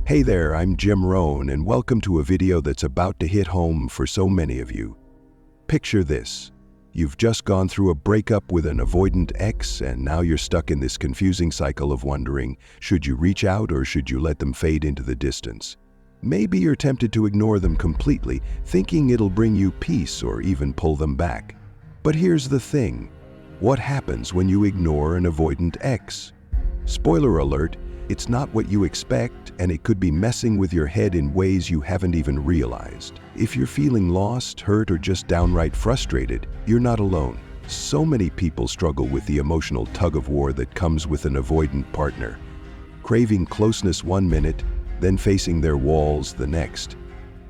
Hey there, I'm Jim Rohn, and welcome to a video that's about to hit home for so many of you. Picture this. You've just gone through a breakup with an avoidant ex, and now you're stuck in this confusing cycle of wondering, should you reach out or should you let them fade into the distance? Maybe you're tempted to ignore them completely, thinking it'll bring you peace or even pull them back. But here's the thing. What happens when you ignore an avoidant ex? Spoiler alert, it's not what you expect, and it could be messing with your head in ways you haven't even realized. If you're feeling lost, hurt, or just downright frustrated, you're not alone. So many people struggle with the emotional tug-of-war that comes with an avoidant partner. Craving closeness one minute, then facing their walls the next.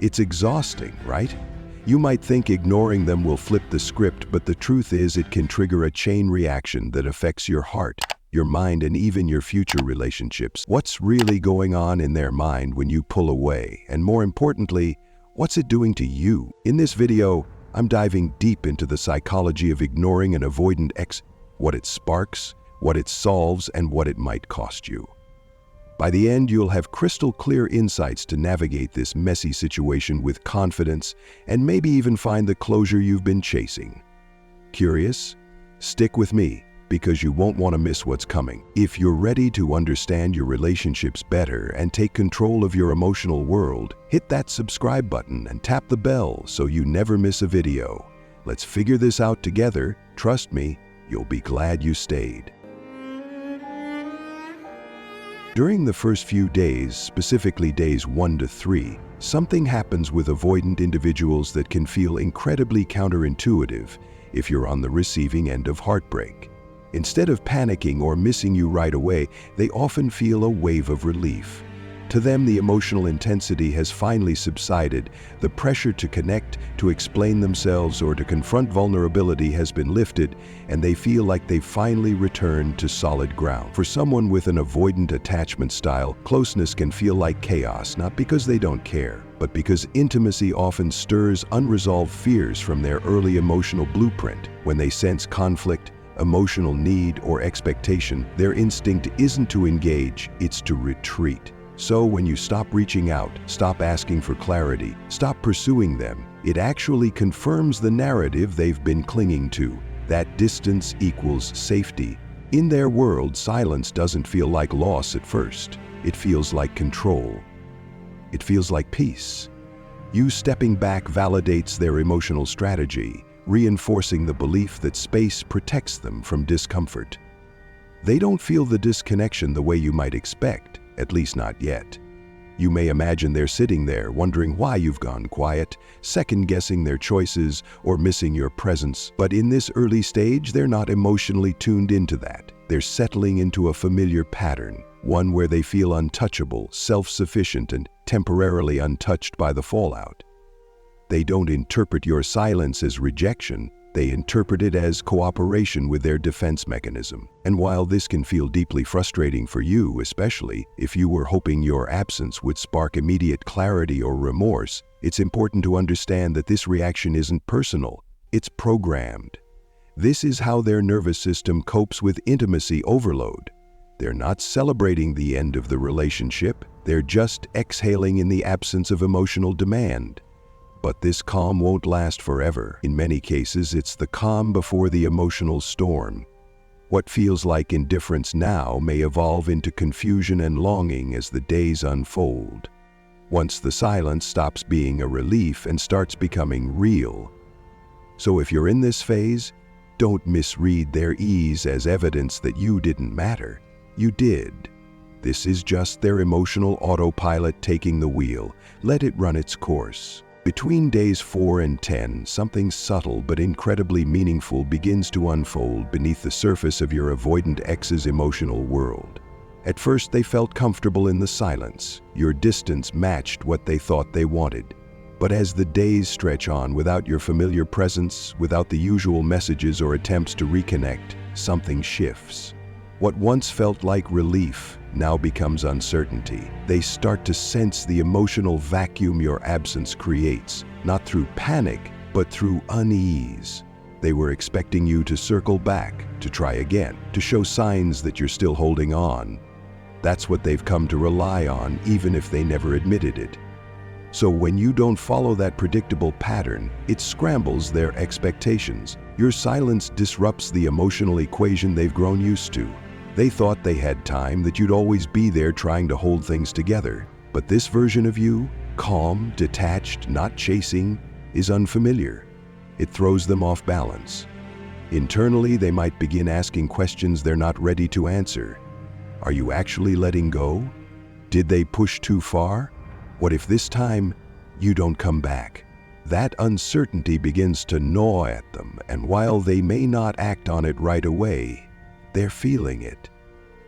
It's exhausting, right? You might think ignoring them will flip the script, but the truth is it can trigger a chain reaction that affects your heart, your mind, and even your future relationships. What's really going on in their mind when you pull away? And more importantly, what's it doing to you? In this video, I'm diving deep into the psychology of ignoring an avoidant ex, what it sparks, what it solves, and what it might cost you. By the end, you'll have crystal clear insights to navigate this messy situation with confidence and maybe even find the closure you've been chasing. Curious? Stick with me, because you won't want to miss what's coming. If you're ready to understand your relationships better and take control of your emotional world, hit that subscribe button and tap the bell so you never miss a video. Let's figure this out together. Trust me, you'll be glad you stayed. During the first few days, specifically days 1 to 3, something happens with avoidant individuals that can feel incredibly counterintuitive if you're on the receiving end of heartbreak. Instead of panicking or missing you right away, they often feel a wave of relief. To them, the emotional intensity has finally subsided, the pressure to connect, to explain themselves, or to confront vulnerability has been lifted, and they feel like they've finally returned to solid ground. For someone with an avoidant attachment style, closeness can feel like chaos, not because they don't care, but because intimacy often stirs unresolved fears from their early emotional blueprint. When they sense conflict, emotional need, or expectation, their instinct isn't to engage, it's to retreat. So when you stop reaching out, stop asking for clarity, stop pursuing them, it actually confirms the narrative they've been clinging to. That distance equals safety. In their world, silence doesn't feel like loss at first. It feels like control. It feels like peace. You stepping back validates their emotional strategy, reinforcing the belief that space protects them from discomfort. They don't feel the disconnection the way you might expect, at least not yet. You may imagine they're sitting there wondering why you've gone quiet, second-guessing their choices, or missing your presence. But in this early stage, they're not emotionally tuned into that. They're settling into a familiar pattern, one where they feel untouchable, self-sufficient, and temporarily untouched by the fallout. They don't interpret your silence as rejection, they interpret it as cooperation with their defense mechanism. And while this can feel deeply frustrating for you, especially if you were hoping your absence would spark immediate clarity or remorse, it's important to understand that this reaction isn't personal, it's programmed. This is how their nervous system copes with intimacy overload. They're not celebrating the end of the relationship, they're just exhaling in the absence of emotional demand. But this calm won't last forever. In many cases, it's the calm before the emotional storm. What feels like indifference now may evolve into confusion and longing as the days unfold. Once the silence stops being a relief and starts becoming real. So if you're in this phase, don't misread their ease as evidence that you didn't matter. You did. This is just their emotional autopilot taking the wheel. Let it run its course. Between days 4 and 10, something subtle but incredibly meaningful begins to unfold beneath the surface of your avoidant ex's emotional world. At first, they felt comfortable in the silence. Your distance matched what they thought they wanted. But as the days stretch on without your familiar presence, without the usual messages or attempts to reconnect, something shifts. What once felt like relief now becomes uncertainty. They start to sense the emotional vacuum your absence creates, not through panic, but through unease. They were expecting you to circle back, to try again, to show signs that you're still holding on. That's what they've come to rely on, even if they never admitted it. So when you don't follow that predictable pattern, it scrambles their expectations. Your silence disrupts the emotional equation they've grown used to. They thought they had time, that you'd always be there trying to hold things together. But this version of you, calm, detached, not chasing, is unfamiliar. It throws them off balance. Internally, they might begin asking questions they're not ready to answer. Are you actually letting go? Did they push too far? What if this time you don't come back? That uncertainty begins to gnaw at them, and while they may not act on it right away, they're feeling it.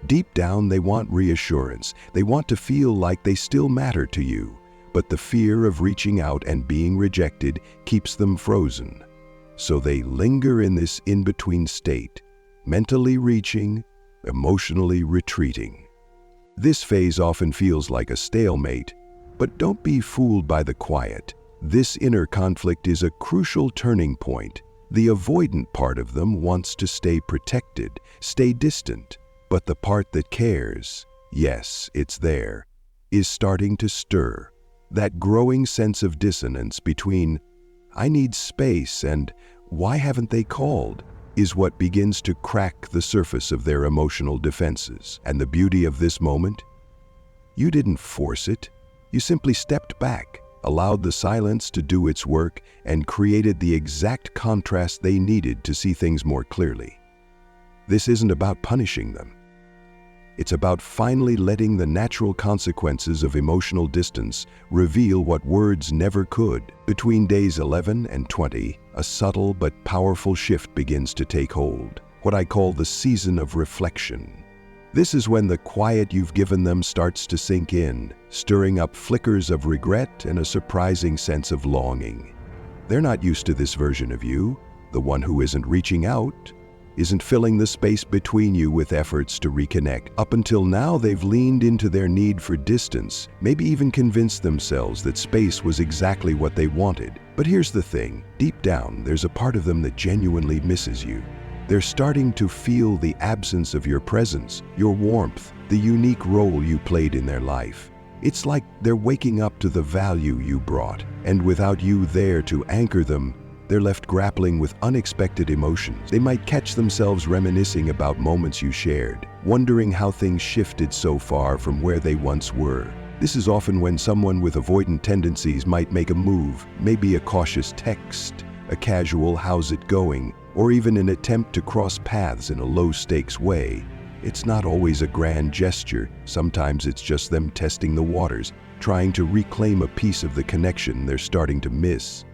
Deep down, they want reassurance. They want to feel like they still matter to you, but the fear of reaching out and being rejected keeps them frozen. So they linger in this in-between state, mentally reaching, emotionally retreating. This phase often feels like a stalemate, but don't be fooled by the quiet. This inner conflict is a crucial turning point. The avoidant part of them wants to stay protected, stay distant, but the part that cares, yes, it's there, is starting to stir. That growing sense of dissonance between, I need space, and why haven't they called, is what begins to crack the surface of their emotional defenses. And the beauty of this moment? You didn't force it. You simply stepped back, allowed the silence to do its work, and created the exact contrast they needed to see things more clearly. This isn't about punishing them. It's about finally letting the natural consequences of emotional distance reveal what words never could. Between days 11 and 20, a subtle but powerful shift begins to take hold, what I call the season of reflection. This is when the quiet you've given them starts to sink in, stirring up flickers of regret and a surprising sense of longing. They're not used to this version of you, the one who isn't reaching out, isn't filling the space between you with efforts to reconnect. Up until now, they've leaned into their need for distance, maybe even convinced themselves that space was exactly what they wanted. But here's the thing, deep down, there's a part of them that genuinely misses you. They're starting to feel the absence of your presence, your warmth, the unique role you played in their life. It's like they're waking up to the value you brought, and without you there to anchor them, they're left grappling with unexpected emotions. They might catch themselves reminiscing about moments you shared, wondering how things shifted so far from where they once were. This is often when someone with avoidant tendencies might make a move, maybe a cautious text, a casual "how's it going?" or even an attempt to cross paths in a low-stakes way. It's not always a grand gesture. Sometimes it's just them testing the waters, trying to reclaim a piece of the connection they're starting to miss.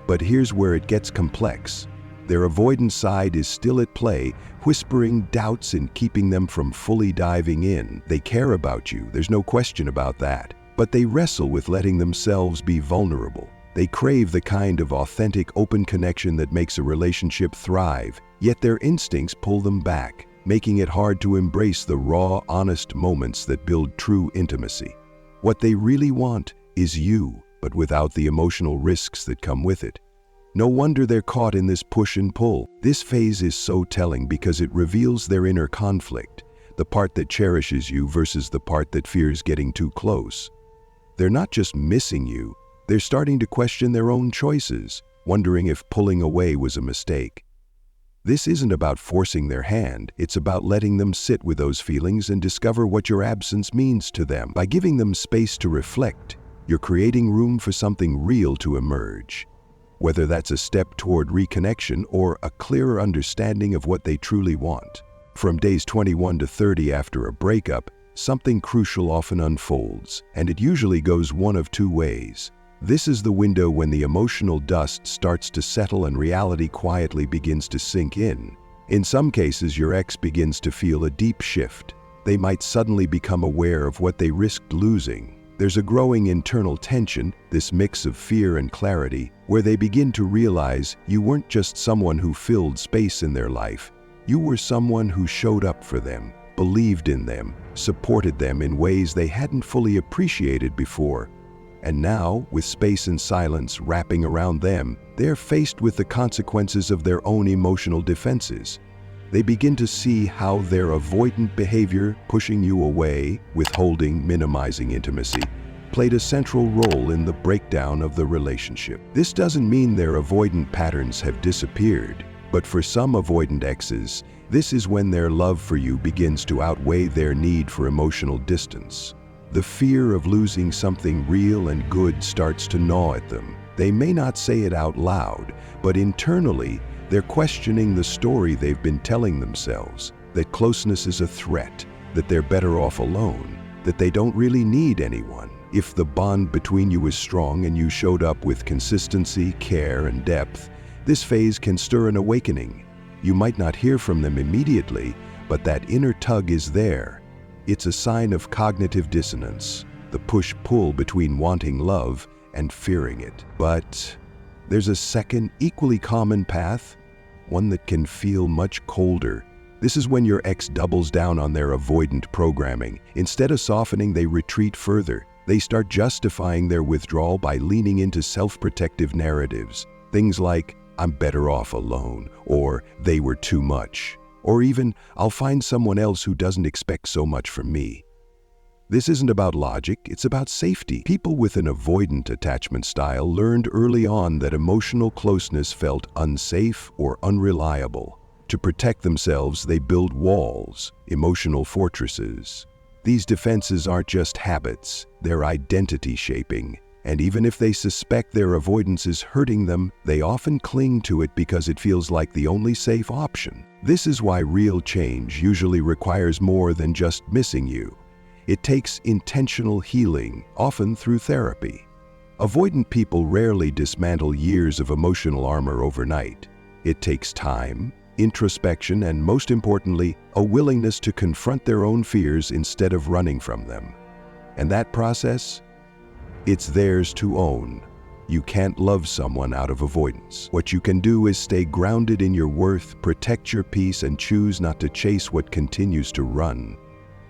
But here's where it gets complex. Their avoidant side is still at play, whispering doubts and keeping them from fully diving in. They care about you, there's no question about that. But they wrestle with letting themselves be vulnerable. They crave the kind of authentic, open connection that makes a relationship thrive, yet their instincts pull them back, making it hard to embrace the raw, honest moments that build true intimacy. What they really want is you, but without the emotional risks that come with it. No wonder they're caught in this push and pull. This phase is so telling because it reveals their inner conflict, the part that cherishes you versus the part that fears getting too close. They're not just missing you, they're starting to question their own choices, wondering if pulling away was a mistake. This isn't about forcing their hand, it's about letting them sit with those feelings and discover what your absence means to them. By giving them space to reflect, you're creating room for something real to emerge. Whether that's a step toward reconnection or a clearer understanding of what they truly want. From days 21 to 30 after a breakup, something crucial often unfolds, and it usually goes one of two ways. This is the window when the emotional dust starts to settle and reality quietly begins to sink in. In some cases, your ex begins to feel a deep shift. They might suddenly become aware of what they risked losing. There's a growing internal tension, this mix of fear and clarity, where they begin to realize you weren't just someone who filled space in their life. You were someone who showed up for them, believed in them, supported them in ways they hadn't fully appreciated before. And now, with space and silence wrapping around them, they're faced with the consequences of their own emotional defenses. They begin to see how their avoidant behavior, pushing you away, withholding, minimizing intimacy, played a central role in the breakdown of the relationship. This doesn't mean their avoidant patterns have disappeared, but for some avoidant exes, this is when their love for you begins to outweigh their need for emotional distance. The fear of losing something real and good starts to gnaw at them. They may not say it out loud, but internally, they're questioning the story they've been telling themselves, that closeness is a threat, that they're better off alone, that they don't really need anyone. If the bond between you is strong and you showed up with consistency, care, and depth, this phase can stir an awakening. You might not hear from them immediately, but that inner tug is there. It's a sign of cognitive dissonance, the push-pull between wanting love and fearing it. But there's a second, equally common path, one that can feel much colder. This is when your ex doubles down on their avoidant programming. Instead of softening, they retreat further. They start justifying their withdrawal by leaning into self-protective narratives. Things like, "I'm better off alone," or "they were too much," or even, "I'll find someone else who doesn't expect so much from me." This isn't about logic, it's about safety. People with an avoidant attachment style learned early on that emotional closeness felt unsafe or unreliable. To protect themselves, they build walls, emotional fortresses. These defenses aren't just habits, they're identity shaping. And even if they suspect their avoidance is hurting them, they often cling to it because it feels like the only safe option. This is why real change usually requires more than just missing you. It takes intentional healing, often through therapy. Avoidant people rarely dismantle years of emotional armor overnight. It takes time, introspection, and most importantly, a willingness to confront their own fears instead of running from them. And that process? It's theirs to own. You can't love someone out of avoidance. What you can do is stay grounded in your worth, protect your peace, and choose not to chase what continues to run.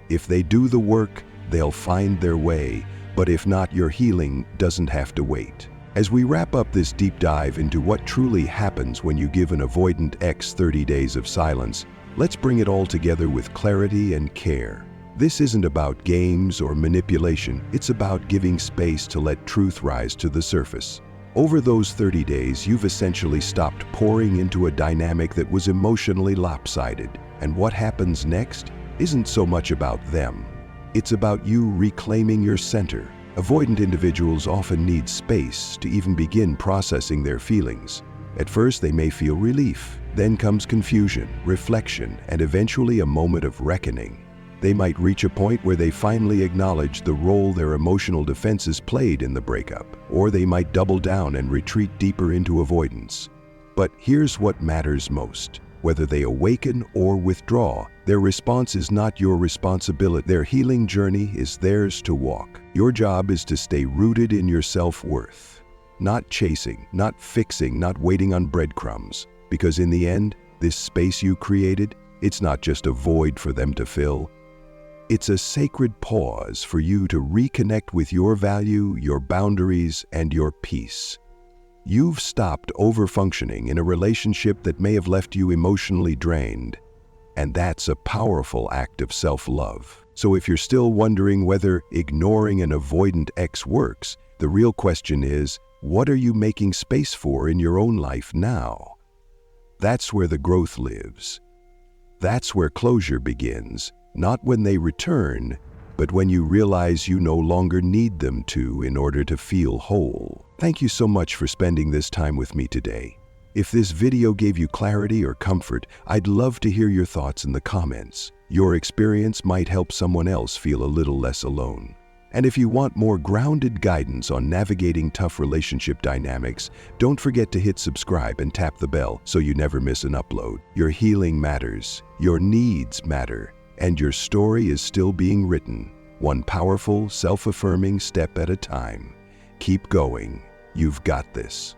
If they do the work, they'll find their way, but if not, your healing doesn't have to wait. As we wrap up this deep dive into what truly happens when you give an avoidant ex 30 days of silence, let's bring it all together with clarity and care. This isn't about games or manipulation, it's about giving space to let truth rise to the surface. Over those 30 days, you've essentially stopped pouring into a dynamic that was emotionally lopsided. And what happens next isn't so much about them. It's about you reclaiming your center. Avoidant individuals often need space to even begin processing their feelings. At first, they may feel relief. Then comes confusion, reflection, and eventually a moment of reckoning. They might reach a point where they finally acknowledge the role their emotional defenses played in the breakup, or they might double down and retreat deeper into avoidance. But here's what matters most. Whether they awaken or withdraw, their response is not your responsibility. Their healing journey is theirs to walk. Your job is to stay rooted in your self-worth. Not chasing, not fixing, not waiting on breadcrumbs. Because in the end, this space you created, it's not just a void for them to fill. It's a sacred pause for you to reconnect with your value, your boundaries, and your peace. You've stopped overfunctioning in a relationship that may have left you emotionally drained. And that's a powerful act of self-love. So if you're still wondering whether ignoring an avoidant ex works, the real question is, what are you making space for in your own life now? That's where the growth lives. That's where closure begins, not when they return, but when you realize you no longer need them to in order to feel whole. Thank you so much for spending this time with me today. If this video gave you clarity or comfort, I'd love to hear your thoughts in the comments. Your experience might help someone else feel a little less alone. And if you want more grounded guidance on navigating tough relationship dynamics, don't forget to hit subscribe and tap the bell so you never miss an upload. Your healing matters, your needs matter, and your story is still being written, one powerful, self-affirming step at a time. Keep going. You've got this.